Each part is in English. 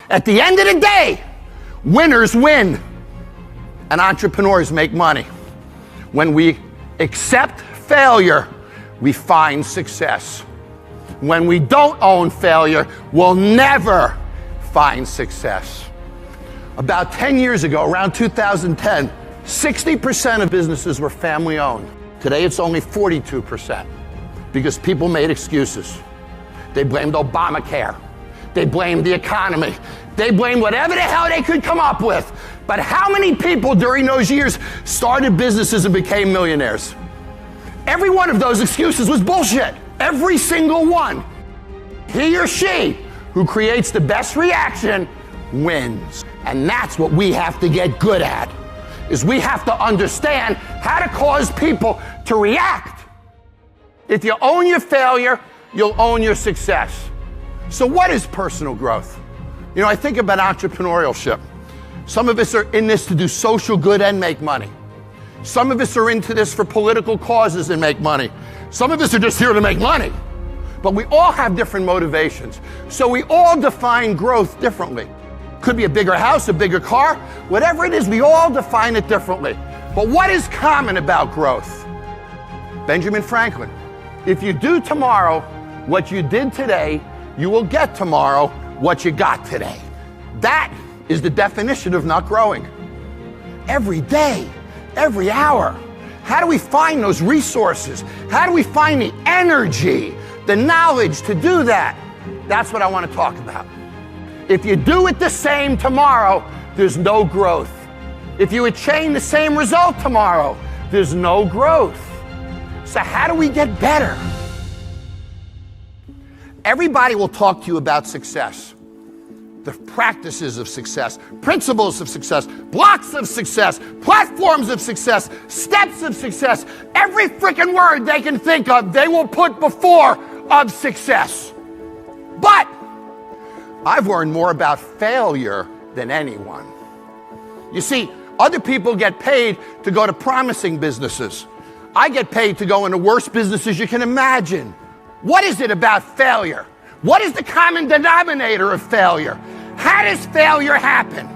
At the end of the day, winners win and entrepreneurs make money. When we accept failure, we find success. When we don't own failure, we'll never find success. About 10 years ago, around 2010, 60% of businesses were family owned. Today it's only 42% because people made excuses. They blamed Obamacare. They blamed the economy. They blamed whatever the hell they could come up with. But how many people during those years started businesses and became millionaires? Every one of those excuses was bullshit. Every single one. He or she who creates the best reaction wins. And that's what we have to get good at, is we have to understand how to cause people to react. If you own your failure, you'll own your success. So what is personal growth? You know, I think about entrepreneurship. Some of us are in this to do social good and make money. Some of us are into this for political causes and make money. Some of us are just here to make money. But we all have different motivations. So we all define growth differently. Could be a bigger house, a bigger car, whatever it is, we all define it differently. But what is common about growth? Benjamin Franklin, if you do tomorrow what you did today, you will get tomorrow what you got today. That is the definition of not growing. Every day, every hour. How do we find those resources? How do we find the energy, the knowledge to do that? That's what I want to talk about. If you do it the same tomorrow, there's no growth. If you attain the same result tomorrow, there's no growth. So how do we get better? Everybody will talk to you about success. The practices of success, principles of success, blocks of success, platforms of success, steps of success. Every freaking word they can think of, they will put before of success. But I've learned more about failure than anyone. You see, other people get paid to go to promising businesses. I get paid to go into worst businesses you can imagine. What is it about failure? What is the common denominator of failure? How does failure happen?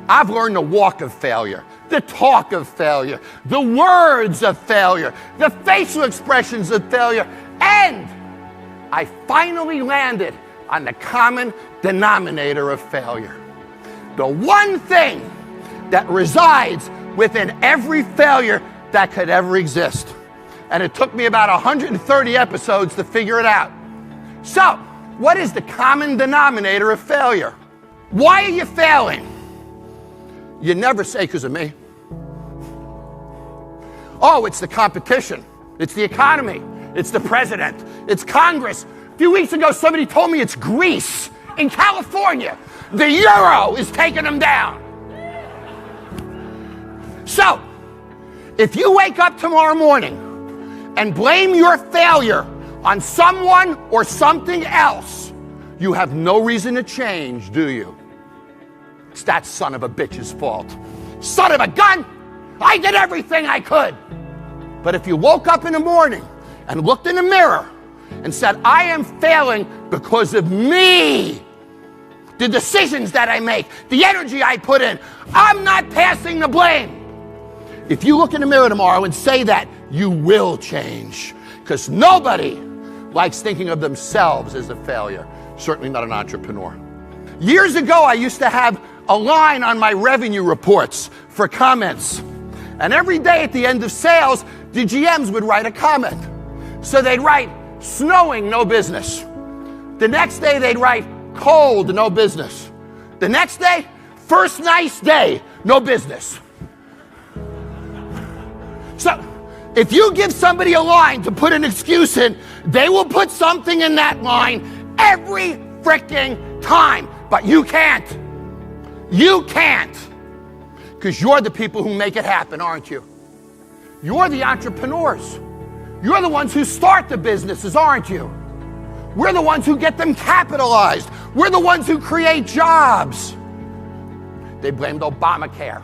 I've learned the walk of failure, the talk of failure, the words of failure, the facial expressions of failure, and I finally landed on the common denominator of failure. The one thing that resides within every failure that could ever exist. And it took me about 130 episodes to figure it out. So, what is the common denominator of failure? Why are you failing? You never say because of me. Oh, it's the competition. It's the economy. It's the president. It's Congress. A few weeks ago, somebody told me it's Greece in California. The euro is taking them down. So, if you wake up tomorrow morning and blame your failure on someone or something else, you have no reason to change, do you? It's that son of a bitch's fault. Son of a gun! I did everything I could. But if you woke up in the morning and looked in the mirror and said, I am failing because of me, the decisions that I make, the energy I put in, I'm not passing the blame. If you look in the mirror tomorrow and say that, you will change. Because nobody likes thinking of themselves as a failure. Certainly not an entrepreneur. Years ago, I used to have a line on my revenue reports for comments. And every day at the end of sales, the GMs would write a comment. So they'd write, snowing, no business. The next day, they'd write, cold, no business. The next day, first nice day, no business. So, if you give somebody a line to put an excuse in, they will put something in that line every freaking time. But you can't. You can't. Because you're the people who make it happen, aren't you? You're the entrepreneurs. You're the ones who start the businesses, aren't you? We're the ones who get them capitalized. We're the ones who create jobs. They blamed Obamacare.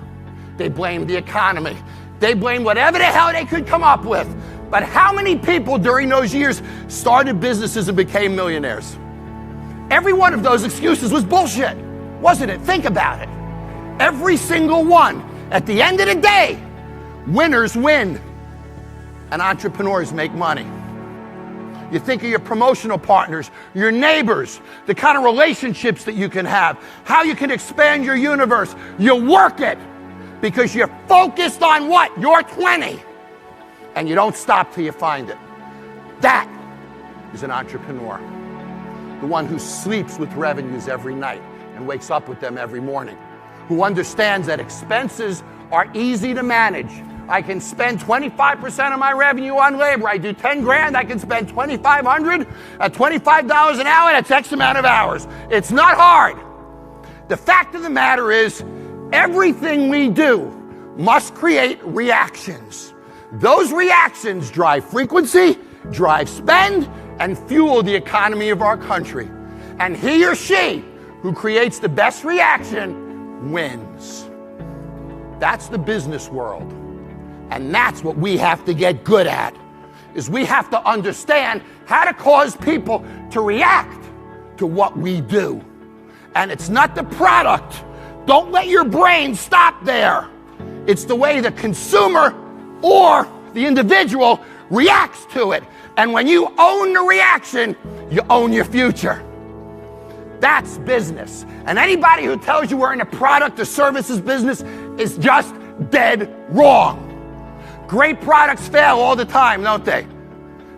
They blamed the economy. They blamed whatever the hell they could come up with. But how many people during those years started businesses and became millionaires? Every one of those excuses was bullshit. Wasn't it? Think about it. Every single one. At the end of the day, winners win and entrepreneurs make money. You think of your promotional partners, your neighbors, the kind of relationships that you can have, how you can expand your universe. You work it because you're focused on what? You're 20. And you don't stop till you find it. That is an entrepreneur. The one who sleeps with revenues every night and wakes up with them every morning. Who understands that expenses are easy to manage. I can spend 25% of my revenue on labor. I do 10 grand, I can spend 2,500 at $25 an hour, that's X amount of hours. It's not hard. The fact of the matter is, everything we do must create reactions. Those reactions drive frequency, drive spend, and fuel the economy of our country. And he or she who creates the best reaction wins. That's the business world. And that's what we have to get good at, is we have to understand how to cause people to react to what we do. And it's not the product. Don't let your brain stop there. It's the way the consumer or the individual reacts to it. And when you own the reaction, you own your future. That's business. And anybody who tells you we're in a product or services business is just dead wrong. Great products fail all the time, don't they?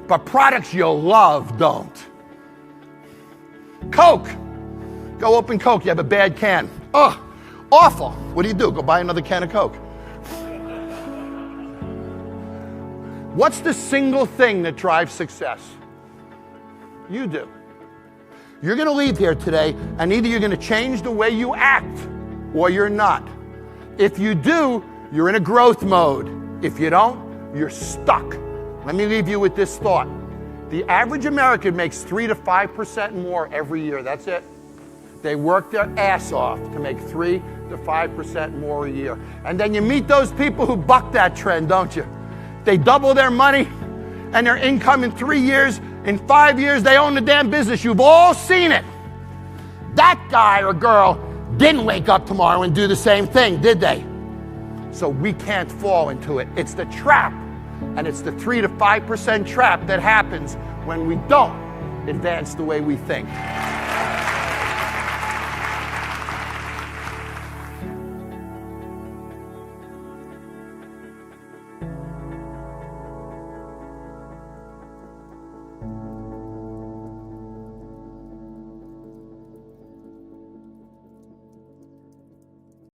But products you love don't. Coke. Go open Coke, you have a bad can. Oh, awful. What do? Go buy another can of Coke. What's the single thing that drives success? You do. You're going to leave here today, and either you're going to change the way you act or you're not. If you do, you're in a growth mode. If you don't, you're stuck. Let me leave you with this thought. The average American makes 3 to 5% more every year. That's it. They work their ass off to make 3 to 5% more a year. And then you meet those people who buck that trend, don't you? They double their money and their income in 3 years. In 5 years, they own the damn business. You've all seen it. That guy or girl didn't wake up tomorrow and do the same thing, did they? So we can't fall into it. It's the trap, and it's the 3 to 5% trap that happens when we don't advance the way we think.